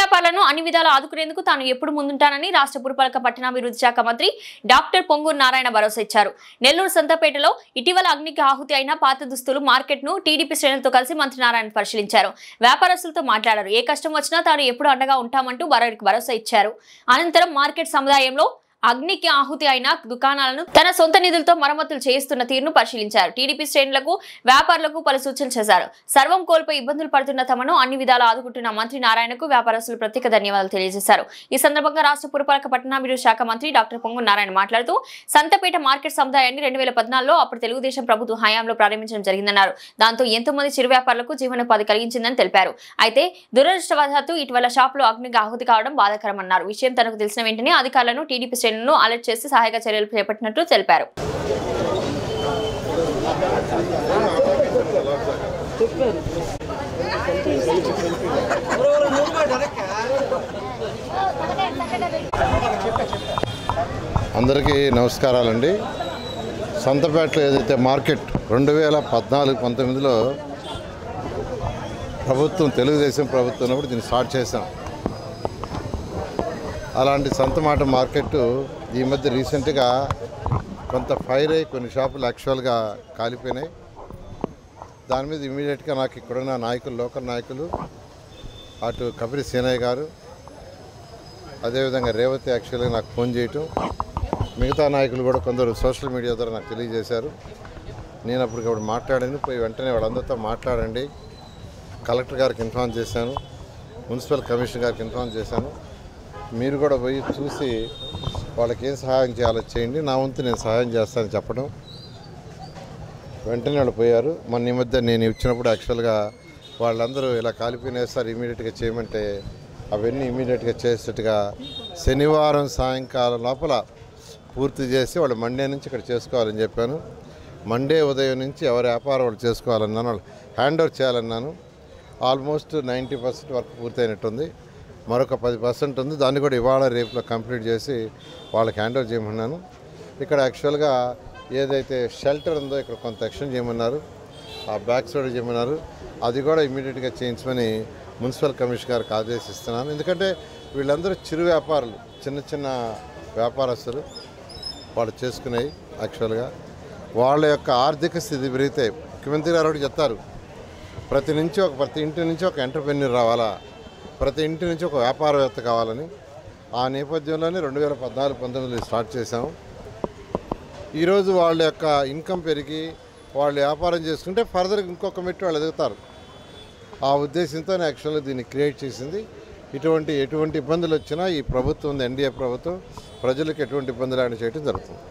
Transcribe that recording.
వ్యాపారులను అన్ని విధాలా ఆదుకునేందుకు తాను ఎప్పుడు ముందుంటానని రాష్ట్ర పురపాలక పట్టణాభివృద్ధి శాఖ మంత్రి డాక్టర్ పొంగూరు నారాయణ భరోసా ఇచ్చారు. నెల్లూరు సంతపేటలో ఇటీవల అగ్నికి ఆహుతి అయిన పాత దుస్తులు మార్కెట్ ను టీడీపీ శ్రేణులతో కలిసి మంత్రి నారాయణ పరిశీలించారు. వ్యాపారస్తులతో మాట్లాడారు. ఏ కష్టం వచ్చినా తాను ఎప్పుడు అండగా ఉంటామంటూ వారికి భరోసా ఇచ్చారు. అనంతరం మార్కెట్ సముదాయంలో అగ్నికి ఆహుతి అయిన దుకాణాలను తన సొంత నిధులతో మరమ్మతులు చేయిస్తున్న తీరును పరిశీలించారు. టీడీపీ శ్రేణులకు వ్యాపారులకు పలు సూచనలు చేశారు. సర్వం కోల్పోయి ఇబ్బందులు పడుతున్న తమను అన్ని విధాలా ఆదుకుంటున్న మంత్రి నారాయణకు వ్యాపారస్తులు ప్రత్యేక ధన్యవాదాలు తెలియజేశారు. ఈ సందర్భంగా రాష్ట్ర పురపాలక పట్టణాభివృద్ధి శాఖ మంత్రి డాక్టర్ పొంగూరు నారాయణ మాట్లాడుతూ సంతపేట మార్కెట్ సముదాయాన్ని 2014లో అప్పుడు తెలుగుదేశం ప్రభుత్వ హయాంలో ప్రారంభించడం జరిగిందన్నారు. దాంతో ఎంతో మంది చిరు వ్యాపారులకు జీవనోపాధి కలిగించిందని తెలిపారు. అయితే దురదృష్టవశాత్తు ఇటీవల షాపులో అగ్నికి ఆహుతి కావడం బాధాకరమన్నారు. విషయం తనకు తెలిసిన వెంటనే అధికారులను టీడీపీ అలర్ట్ చేసి సహాయక చర్యలు చేపట్టినట్లు తెలిపారు. అందరికీ నమస్కారాలండి. సంతపేటలో ఏదైతే మార్కెట్ 2014-19లో తెలుగుదేశం ప్రభుత్వం ఉన్నప్పుడు దీన్ని స్టార్ట్ చేశాం. అలాంటి సంతమాట మార్కెట్ ఈ మధ్య రీసెంట్గా కొంత ఫైర్ అయ్యి కొన్ని షాపులు యాక్చువల్గా కాలిపోయినాయి. దాని మీద ఇమీడియట్గా నాకు ఇక్కడున్న నాయకులు, లోకల్ నాయకులు, అటు కపిరి సీనయ్య గారు, అదేవిధంగా రేవతి యాక్చువల్గా నాకు ఫోన్ చేయటం, మిగతా నాయకులు కూడా కొందరు సోషల్ మీడియా ద్వారా నాకు తెలియజేశారు. నేను అప్పటికప్పుడు మాట్లాడాను. పోయి వెంటనే వాళ్ళందరితో మాట్లాడండి, కలెక్టర్ గారికి ఇన్ఫార్మ్ చేశాను, మున్సిపల్ కమిషనర్ గారికి ఇన్ఫార్మ్ చేశాను, మీరు కూడా పోయి చూసి వాళ్ళకి ఏం సహాయం చేయాలో చేయండి, నా వంతు నేను సహాయం చేస్తానని చెప్పడం. వెంటనే వాళ్ళు పోయారు. మొన్న ఈ మధ్య నేను ఇచ్చినప్పుడు యాక్చువల్గా వాళ్ళందరూ ఇలా కాలిపోయినేస్తారు ఇమీడియట్గా చేయమంటే అవన్నీ ఇమీడియట్గా చేసేట్టుగా శనివారం సాయంకాలం లోపల పూర్తి చేసి వాళ్ళు మండే నుంచి ఇక్కడ చేసుకోవాలని చెప్పాను. మండే ఉదయం నుంచి ఎవరి వ్యాపారం వాళ్ళు చేసుకోవాలన్నాను, వాళ్ళు హ్యాండ్ ఓవర్ చేయాలన్నాను. ఆల్మోస్ట్ 90% వరకు పూర్తయినట్టుంది. మరొక 10% ఉంది. దాన్ని కూడా ఇవాళ రేపులో కంప్లీట్ చేసి వాళ్ళకి హ్యాండ్ ఓవర్ చేయమన్నాను. ఇక్కడ యాక్చువల్గా ఏదైతే షెల్టర్ ఉందో ఇక్కడ కొంత ఎక్స్టెండ్ చేయమన్నారు, ఆ బ్యాక్ సైడ్ చేయమన్నారు. అది కూడా ఇమీడియట్గా చేయించమని మున్సిపల్ కమిషనర్ గారికి ఆదేశిస్తున్నాను. ఎందుకంటే వీళ్ళందరూ చిరు వ్యాపారులు, చిన్న చిన్న వ్యాపారస్తులు, వాళ్ళు చేసుకునేవి. యాక్చువల్గా వాళ్ళ యొక్క ఆర్థిక స్థితి పెరిగితే ముఖ్యమంత్రి గారు ఒకటి చెప్తారు, ప్రతి ఇంటి నుంచి ఒక ఎంటర్‌ప్రెన్యూర్ రావాలా, ప్రతి ఇంటి నుంచి ఒక వ్యాపారవేత్త కావాలని. ఆ నేపథ్యంలోనే 2014-19 స్టార్ట్ చేశాము. ఈరోజు వాళ్ళ యొక్క ఇన్కమ్ పెరిగి వాళ్ళు వ్యాపారం చేసుకుంటే ఫర్దర్ ఇంకొక మెట్టు వాళ్ళు ఎదుగుతారు. ఆ ఉద్దేశంతోనే యాక్చువల్గా దీన్ని క్రియేట్ చేసింది. ఎటువంటి ఇబ్బందులు వచ్చినా ఈ ప్రభుత్వం ఉంది, ఎన్డీఏ ప్రభుత్వం, ప్రజలకు ఎటువంటి ఇబ్బందులు చేయడం జరుగుతుంది.